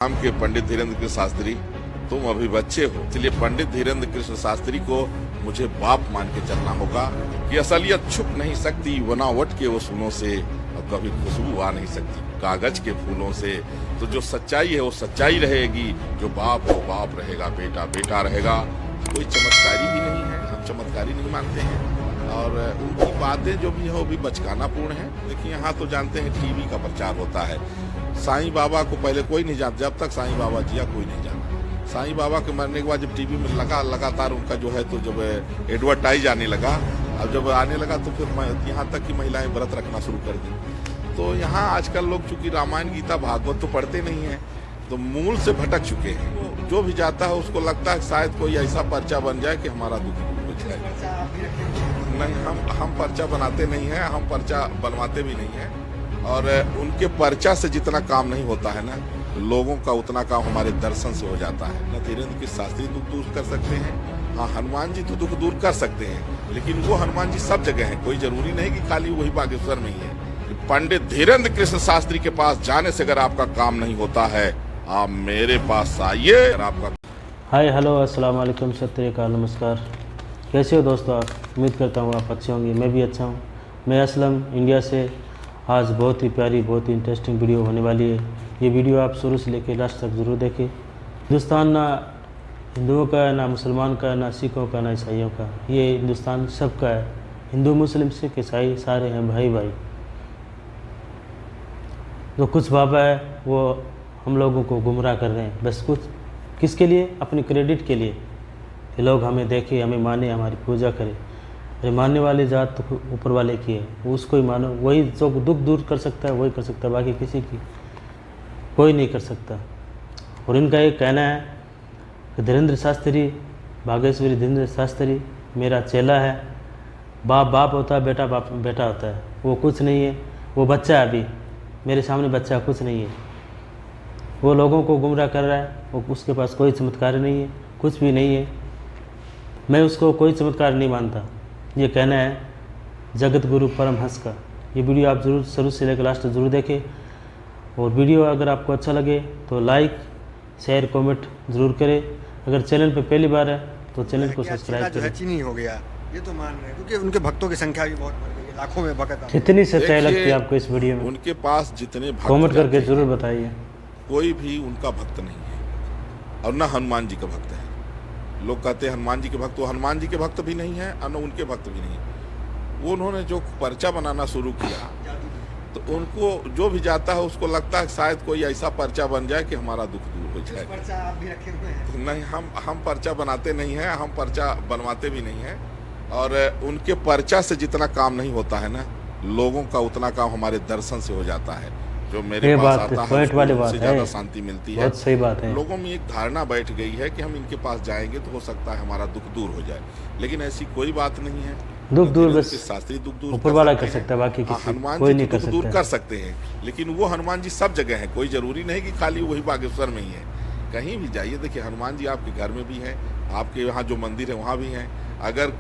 नाम के पंडित धीरेन्द्र कृष्ण शास्त्री, तुम अभी बच्चे हो, इसलिए पंडित धीरेन्द्र कृष्ण शास्त्री को मुझे बाप मान के चलना होगा कि असलियत छुप नहीं सकती बनावट के उसूलों से और कभी खुशबू आ नहीं सकती कागज के फूलों से। तो जो सच्चाई है वो सच्चाई रहेगी, जो बाप हो बाप रहेगा, बेटा बेटा रहेगा। कोई चमत्कारी भी नहीं है, हम चमत्कारी नहीं मानते हैं और उनकी बातें जो भी है वो भी बचकाना पूर्ण है। देखिए यहाँ तो जानते हैं टीवी का प्रचार होता है। साईं बाबा को पहले कोई नहीं जानता, जब तक साईं बाबा जिया कोई नहीं जाना। साईं बाबा के मरने के बाद जब टीवी में लगातार उनका जो है तो जब एडवर्टाइज आने लगा, अब जब आने लगा तो फिर यहाँ तक कि महिलाएं व्रत रखना शुरू कर दी। तो यहाँ आजकल लोग चूंकि रामायण गीता भागवत तो पढ़ते नहीं है, तो मूल से भटक चुके हैं। जो भी जाता है उसको लगता है शायद कोई ऐसा पर्चा बन जाए कि हमारा दुख दूर हो जाए। नहीं, हम पर्चा बनाते नहीं है, हम पर्चा बनवाते भी नहीं है। और उनके पर्चा से जितना काम नहीं होता है ना, लोगों का उतना काम हमारे दर्शन से हो जाता है। न धीरेन्द्र कृष्ण शास्त्री दुख दूर कर सकते हैं, हाँ हनुमान जी तो दुख दूर कर सकते हैं, लेकिन वो हनुमान जी सब जगह हैं। कोई जरूरी नहीं कि खाली वही बागेश्वर में ही है। पंडित धीरेन्द्र कृष्ण शास्त्री के पास जाने से अगर आपका काम नहीं होता है, आप मेरे पास आइए। आपका हाय हेलो अस्सलाम वालेकुम, सत श्री अकाल, नमस्कार। कैसे हो दोस्तों आप? उम्मीद करता हूँ आप अच्छे होंगे। मैं भी अच्छा हूँ। मैं असलम इंडिया से। आज बहुत ही प्यारी, बहुत ही इंटरेस्टिंग वीडियो होने वाली है। ये वीडियो आप शुरू से लेकर लास्ट तक ज़रूर देखें। हिंदुस्तान ना हिंदुओं का है, ना मुसलमान का, ना सिखों का, ना ईसाइयों का। ये हिंदुस्तान सबका है। हिंदू मुस्लिम सिख ईसाई सारे हैं भाई भाई। जो कुछ बाबा है वो हम लोगों को गुमराह कर रहे हैं, बस कुछ किसके लिए? अपने क्रेडिट के लिए कि लोग हमें देखें, हमें माने, हमारी पूजा करें। अरे मानने वाली जात तो ऊपर वाले की है, उसको ही मानो। वही जो दुख दूर कर सकता है वही कर सकता है, बाकी किसी की कोई नहीं कर सकता। और इनका एक कहना है कि धीरेन्द्र शास्त्री, बागेश्वरी धीरेन्द्र शास्त्री मेरा चेला है। बाप बाप होता है, बेटा बाप बेटा होता है। वो कुछ नहीं है, वो बच्चा है। अभी मेरे सामने बच्चा कुछ नहीं है। वो लोगों को गुमराह कर रहा है। वो उसके पास कोई चमत्कार नहीं है, कुछ भी नहीं है। मैं उसको कोई चमत्कार नहीं मानता। ये कहना है जगत गुरु परमहंस का। ये वीडियो आप ज़रूर शुरू से लेकर लास्ट तक ज़रूर देखें। और वीडियो अगर आपको अच्छा लगे तो लाइक शेयर कमेंट ज़रूर करें। अगर चैनल पे पहली बार है तो चैनल को सब्सक्राइब करें। चीनी हो गया ये तो मान रहे हैं, क्योंकि उनके भक्तों की संख्या भी बहुत बढ़ गई है, लाखों में भक्त। कितनी सच्चाई लगती है आपको इस वीडियो में? उनके पास जितने भक्त कमेंट करके ज़रूर बताइए। कोई भी उनका भक्त नहीं है और न हनुमान जी का भक्त है। लोग कहते हैं हनुमान जी के भक्त, वो हनुमान जी के भक्त भी नहीं है और न उनके भक्त भी नहीं है। वो उन्होंने जो पर्चा बनाना शुरू किया तो उनको जो भी जाता है उसको लगता है शायद कोई ऐसा पर्चा बन जाए कि हमारा दुख दूर हो जाए। पर्चा आप भी रखे हुए हैं? नहीं, हम पर्चा बनाते नहीं हैं, हम पर्चा बनवाते भी नहीं हैं। और उनके पर्चा से जितना काम नहीं होता है ना, लोगों का उतना काम हमारे दर्शन से हो जाता है। जो मेरे पास आता है उससे ज़्यादा शांति मिलती है। बहुत सही बात है। लोगों में एक धारणा बैठ गई है कि हम इनके पास जाएंगे तो हो सकता है हमारा दुख दूर हो जाए, लेकिन ऐसी कोई बात नहीं है। दुख दूर बस शास्त्री दुख दूर ऊपर वाला कर सकता है, बाकी किसी हनुमान कोई जी नहीं तो कर दुख दूर सकता। कर सकते हैं, लेकिन वो हनुमान जी सब जगह है। कोई जरूरी नहीं कि खाली वही बागेश्वर में ही है। कहीं भी जाइए देखिए हनुमान जी आपके घर में भी हैं, आपके यहाँ जो मंदिर है वहाँ भी हैं। अगर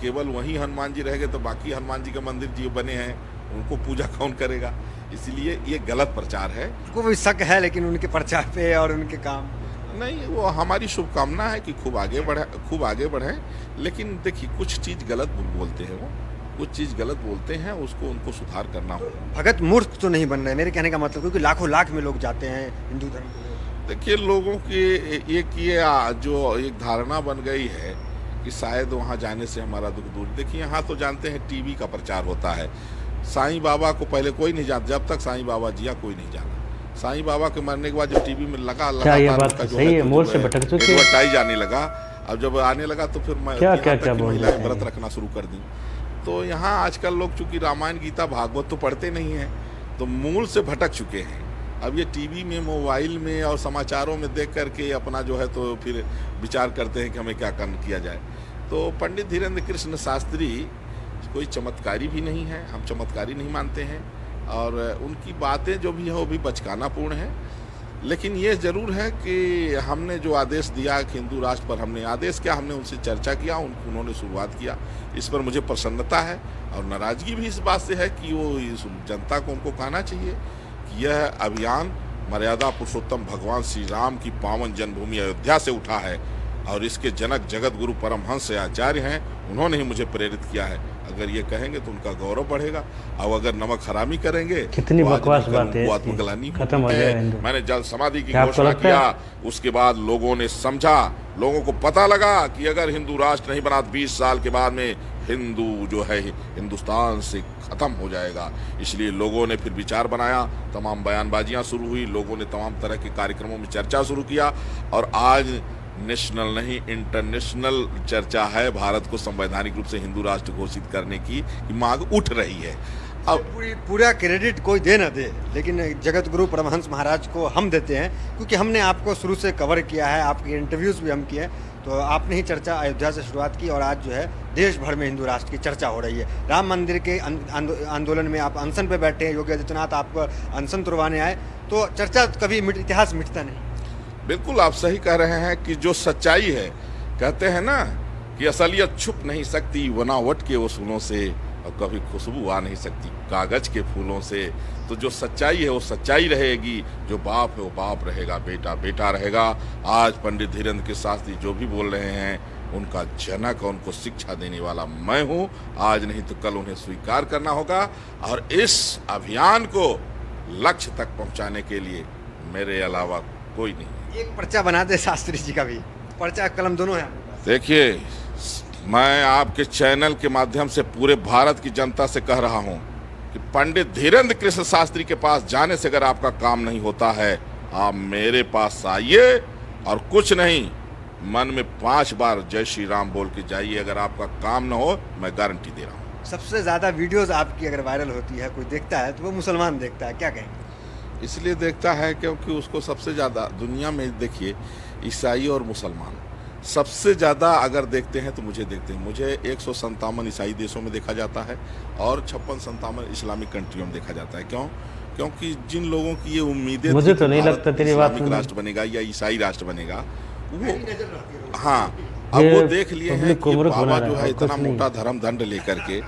केवल वही हनुमान जी रह गए तो बाकी हनुमान जी के मंदिर जो बने हैं उनको पूजा कौन करेगा? इसलिए ये गलत प्रचार है। उनको भी शक है, लेकिन उनके प्रचार पे और उनके काम नहीं, वो हमारी शुभकामना है कि खूब आगे बढ़े। लेकिन देखिए कुछ चीज़ गलत बोलते हैं, वो कुछ चीज़ गलत बोलते हैं, उसको उनको सुधार करना होगा। भगत मूर्ख तो नहीं बन रहे मेरे कहने का मतलब, क्योंकि लाखों लाख में लोग जाते हैं हिंदू धर्म के। देखिए लोगों की एक ये जो एक धारणा बन गई है कि शायद वहाँ जाने से हमारा दुख दूर। देखिए यहाँ तो जानते हैं टीवी का प्रचार होता है। साईं बाबा को पहले कोई नहीं जानता, जब तक साईं बाबा जिया कोई नहीं जाना। साईं बाबा के मरने के बाद जब टीवी में एडवर्टाइज आने लगा, अब जब आने लगा तो फिर महिलाएं व्रत रखना शुरू कर दी। तो यहाँ आजकल लोग चूंकि रामायण गीता भागवत तो पढ़ते नहीं हैं, तो मूल से भटक चुके हैं। अब ये टीवी में, मोबाइल में और समाचारों में देख करके अपना जो है तो फिर विचार करते हैं कि हमें क्या किया जाए। तो पंडित धीरेन्द्र कृष्ण शास्त्री कोई चमत्कारी भी नहीं है, हम चमत्कारी नहीं मानते हैं और उनकी बातें जो भी है वो भी बचकाना पूर्ण है। लेकिन ये ज़रूर है कि हमने जो आदेश दिया कि हिंदू राष्ट्र पर, हमने आदेश किया, हमने उनसे चर्चा किया, उन्होंने शुरुआत किया। इस पर मुझे प्रसन्नता है और नाराज़गी भी इस बात से है कि वो जनता को उनको कहना चाहिए कि यह अभियान मर्यादा पुरुषोत्तम भगवान श्री राम की पावन जन्मभूमि अयोध्या से उठा है और इसके जनक जगत गुरु परमहंस आचार्य हैं, उन्होंने ही मुझे प्रेरित किया है। अगर ये कहेंगे तो उनका गौरव बढ़ेगा, और अगर नमक हरामी करेंगे कितनी तो बकवास आज बात है, उनको आत्मग्लानि खत्म हो जाए हिंदू। मैंने जल समाधि की क्या आपको घोषणा लगता है? किया, उसके बाद लोगों ने समझा, लोगों को पता लगा कि अगर हिंदू राष्ट्र नहीं बना 20 साल के बाद में हिंदू जो है हिंदुस्तान से खत्म हो जाएगा। इसलिए लोगों ने फिर विचार बनाया, तमाम बयानबाजियां शुरू हुई, लोगों ने तमाम तरह के कार्यक्रमों में चर्चा शुरू किया, और आज नेशनल नहीं इंटरनेशनल चर्चा है भारत को संवैधानिक रूप से हिंदू राष्ट्र घोषित करने की मांग उठ रही है। अब पूरा क्रेडिट कोई दे ना दे, लेकिन जगत गुरु परमहंस महाराज को हम देते हैं, क्योंकि हमने आपको शुरू से कवर किया है, आपके इंटरव्यूज़ भी हम किए, तो आपने ही चर्चा अयोध्या से शुरुआत की और आज जो है देश भर में हिंदू राष्ट्र की चर्चा हो रही है। राम मंदिर के आंदोलन में आप अनशन पे बैठे हैं, योगी आदित्यनाथ आपको अनशन तुड़वाने आए, तो चर्चा कभी इतिहास मिटता नहीं। बिल्कुल आप सही कह रहे हैं कि जो सच्चाई है, कहते हैं ना कि असलियत छुप नहीं सकती बनावट के उसूलों से, और कभी खुशबू आ नहीं सकती कागज के फूलों से। तो जो सच्चाई है वो सच्चाई रहेगी, जो बाप है वो बाप रहेगा, बेटा बेटा रहेगा। आज पंडित धीरेन्द्र के शास्त्री जो भी बोल रहे हैं, उनका जनक और उनको शिक्षा देने वाला मैं हूँ। आज नहीं तो कल उन्हें स्वीकार करना होगा, और इस अभियान को लक्ष्य तक पहुँचाने के लिए मेरे अलावा कोई नहीं। एक पर्चा बना दे शास्त्री जी का भी, पर्चा कलम दोनों है। देखिए, मैं आपके चैनल के माध्यम से पूरे भारत की जनता से कह रहा हूं कि पंडित धीरेन्द्र कृष्ण शास्त्री के पास जाने से अगर आपका काम नहीं होता है, आप मेरे पास आइए, और कुछ नहीं, मन में 5 बार जय श्री राम बोल के जाइए। अगर आपका काम ना हो, मैं गारंटी दे रहा हूँ। सबसे ज़्यादा वीडियोस आपकी अगर वायरल होती है, कोई देखता है, तो वो मुसलमान देखता है, क्या कहेंगे? इसलिए देखता है क्योंकि उसको सबसे ज़्यादा दुनिया में, देखिए, ईसाई और मुसलमान सबसे ज़्यादा अगर देखते हैं तो मुझे देखते हैं। मुझे 157 ईसाई देशों में देखा जाता है और 56-57 इस्लामिक कंट्रियों में देखा जाता है। क्यों? क्योंकि जिन लोगों की ये उम्मीदें मुझे तो नहीं लगता तेरी बात इस्लामिक में राष्ट्र बनेगा या ईसाई राष्ट्र बनेगा, वो नजर रहती है। हाँ, अब वो देख लिए हैं पब्लिक कि को मूर्ख बाबा बना जो रहा है है, इतना कुछ नहीं। मोटा धर्म दंड लेकर के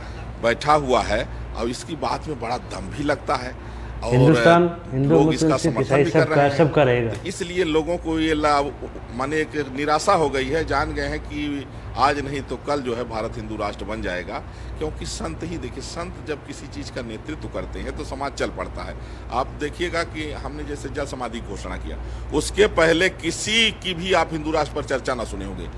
बैठा हुआ है, और इसकी बात में बड़ा दम भी लगता है, और हिंदुस्तान हिंदू लोग मुस्लिम इसका सिख समर्थन ईसाई भी कर रहे हैं। सबका रहेगा। तो इसलिए लोगों को ये माने एक निराशा हो गई है, जान गए हैं कि आज नहीं तो कल जो है भारत हिंदू राष्ट्र बन जाएगा। क्योंकि संत ही, देखिए, संत जब किसी चीज़ का नेतृत्व करते हैं तो समाज चल पड़ता है। आप देखिएगा कि हमने जैसे जल समाधि घोषणा किया, उसके पहले किसी की भी आप हिंदू राष्ट्र पर चर्चा ना सुने होंगे,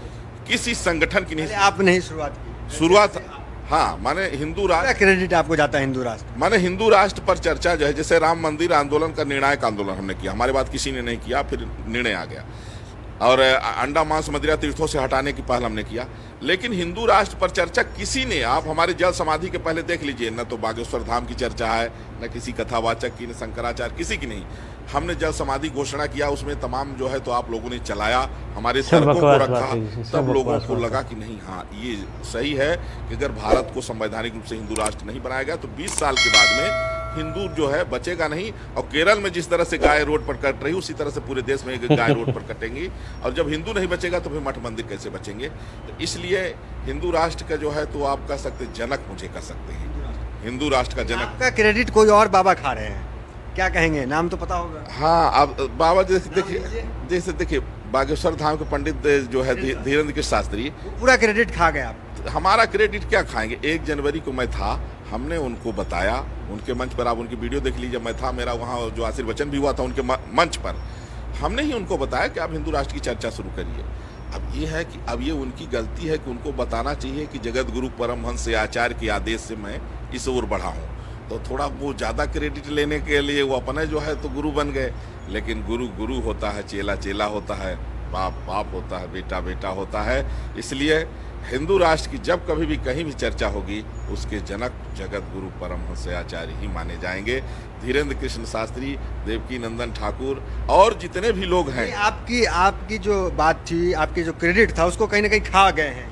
किसी संगठन की नहीं। आपने ही शुरुआत की शुरुआत, हाँ, माने हिंदू राष्ट्र, क्रेडिट आपको जाता है हिंदू राष्ट्र। माने हिंदू राष्ट्र पर चर्चा जो है, जैसे राम मंदिर आंदोलन का निर्णायक आंदोलन हमने किया, हमारे बात किसी ने नहीं किया, फिर निर्णय आ गया, और अंडा मांस मदिरा तीर्थों से हटाने की पहल हमने किया। लेकिन हिंदू राष्ट्र पर चर्चा किसी ने, आप हमारे जल समाधि के पहले देख लीजिए, न तो बागेश्वर धाम की चर्चा है, न किसी कथावाचक की, न शंकराचार्य, किसी की नहीं। हमने जल समाधि घोषणा किया, उसमें तमाम जो है तो आप लोगों ने चलाया, हमारे तर्कों को रखा, तब लोगों को लगा कि नहीं, हाँ, ये सही है कि अगर भारत को संवैधानिक रूप से हिंदू राष्ट्र नहीं बनाया गया तो 20 साल के बाद में हिंदू जो है बचेगा नहीं। और केरल में जिस तरह से गाय रोड पर कट रही, उसी तरह से पूरे देश में गाय रोड पर कटेंगी, और जब हिंदू नहीं बचेगा तो फिर मठ मंदिर कैसे बचेंगे? तो इसलिए हिंदू राष्ट्र का जो है तो आप कह सकते जनक मुझे कह सकते हैं, हिंदू राष्ट्र का जनक। आपका क्रेडिट कोई और बाबा खा रहे हैं, क्या कहेंगे? नाम तो पता होगा। हाँ, अब बाबा जैसे देखिए बागेश्वर धाम के पंडित जो है धीरेन्द्र कृष्ण शास्त्री, पूरा क्रेडिट खा गए आप। हमारा क्रेडिट क्या खाएंगे? 1 जनवरी को मैं था, हमने उनको बताया, उनके मंच पर आप उनकी वीडियो देख लीजिए, मैं था, मेरा वहाँ जो आशीर्वचन भी हुआ था उनके मंच पर, हमने ही उनको बताया कि आप हिंदू राष्ट्र की चर्चा शुरू करिए। अब ये है कि अब ये उनकी गलती है कि उनको बताना चाहिए कि जगत गुरु परमहंस आचार्य के आदेश से मैं इस ओर बढ़ा हूँ, तो थोड़ा वो ज़्यादा क्रेडिट लेने के लिए वो अपने जो है तो गुरु बन गए। लेकिन गुरु गुरु होता है, चेला चेला होता है, बाप बाप होता है, बेटा बेटा होता है। इसलिए हिंदू राष्ट्र की जब कभी भी कहीं भी चर्चा होगी, उसके जनक जगत गुरु परमहंस आचार्य ही माने जाएंगे। धीरेन्द्र कृष्ण शास्त्री, देवकी नंदन ठाकुर और जितने भी लोग हैं। आपकी जो बात थी, आपकी जो क्रेडिट था, उसको कहीं ना कहीं खा गए हैं।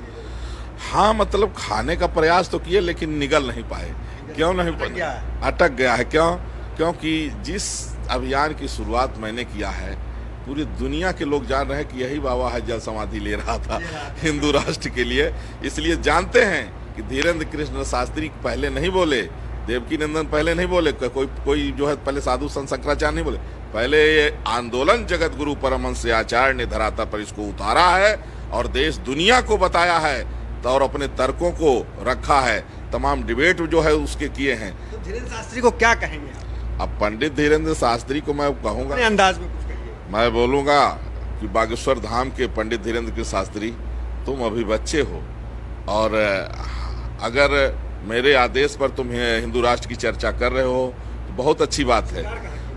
हाँ, मतलब खाने का प्रयास तो किए लेकिन निगल नहीं पाए। क्यों नहीं? अटक गया है। क्यों? क्योंकि जिस अभियान की शुरुआत मैंने किया है, पूरी दुनिया के लोग जान रहे हैं कि यही बाबा है जल समाधि ले रहा था हिंदू राष्ट्र के लिए। इसलिए जानते हैं कि धीरेन्द्र कृष्ण शास्त्री पहले नहीं बोले, देवकी नंदन पहले नहीं बोले, कोई जो है पहले साधु संत शंकराचार्य नहीं बोले, पहले ये आंदोलन जगत गुरु परमहंस आचार्य ने धरातल पर इसको उतारा है और देश दुनिया को बताया है तो और अपने तर्कों को रखा है, तमाम डिबेट जो है उसके किए हैं। तो धीरेन्द्र शास्त्री को क्या कहेंगे आप? अब पंडित धीरेन्द्र शास्त्री को मैं कहूँगा, अपने अंदाज में कुछ कहिए। मैं बोलूँगा कि बागेश्वर धाम के पंडित धीरेन्द्र कृष्ण शास्त्री, तुम अभी बच्चे हो और अगर मेरे आदेश पर तुम हिंदू राष्ट्र की चर्चा कर रहे हो तो बहुत अच्छी बात है,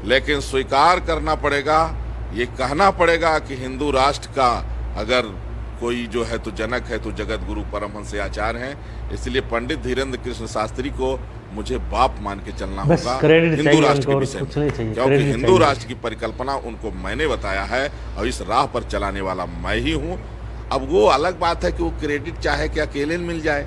लेकिन स्वीकार करना पड़ेगा, ये कहना पड़ेगा कि हिंदू राष्ट्र का अगर कोई जो है तो जनक है तो जगत गुरु परमहंस आचार्य हैं। इसलिए पंडित धीरेन्द्र कृष्ण शास्त्री को मुझे बाप मान के चलना बस होगा क्रेडिट हिंदू चाहिए राष्ट्र के उनको और विषय कुछ में, नहीं चाहिए, क्योंकि क्रेडिट हिंदू चाहिए। राष्ट्र की परिकल्पना उनको मैंने बताया है और इस राह पर चलाने वाला मैं ही हूँ। अब वो अलग बात है कि वो क्रेडिट चाहे कि अकेले मिल जाए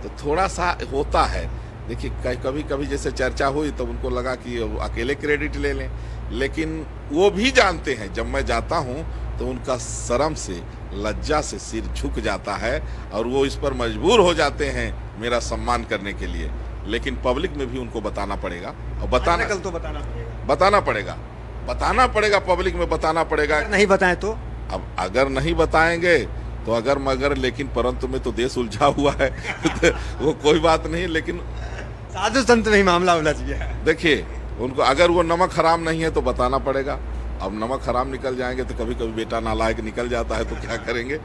तो थोड़ा सा होता है। देखिए कभी कभी जैसे चर्चा हुई तो उनको लगा कि अकेले क्रेडिट ले लें, लेकिन वो भी जानते हैं जब मैं जाता हूँ तो उनका शर्म से लज्जा से सिर झुक जाता है और वो इस पर मजबूर हो जाते हैं मेरा सम्मान करने के लिए। लेकिन पब्लिक में भी उनको बताना पड़ेगा और कल तो बताना पड़ेगा, पब्लिक में बताना पड़ेगा। अगर नहीं बताएं तो अब अगर नहीं बताएंगे तो अगर मगर लेकिन परंतु में तो देश उलझा हुआ है वो कोई बात नहीं, लेकिन साधु संत में ही मामला होना चाहिए। देखिए उनको अगर वो नमक हराम नहीं है तो बताना पड़ेगा। अब नमक हराम निकल जाएंगे तो कभी कभी बेटा नालायक निकल जाता है तो क्या करेंगे।